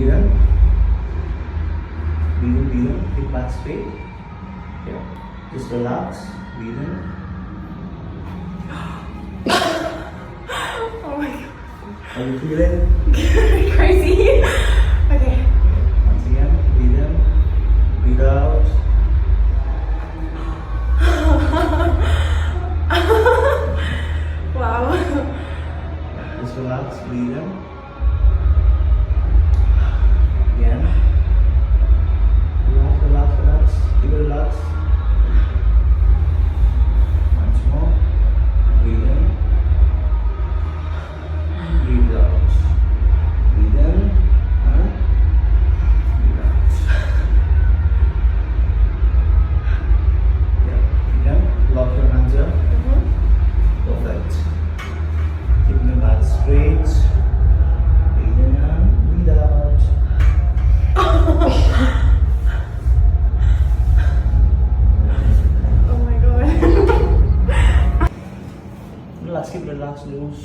Breathe in. Breathe in, breathe in. Hip back straight. Yeah. Just relax. Breathe in. Oh my god. How you feeling? Crazy. Okay. Once again, breathe in. Breathe out. Wow. Just relax. Breathe in. Again. Relax, relax, relax. Keep it relaxed. Once more. Breathe in. Breathe out. Breathe in. And breathe out. Yeah. Again. Lock your hands up. Perfect. Keeping your back straight. Breathe in and breathe out. Oh my god. Relax, keep relaxed, loose.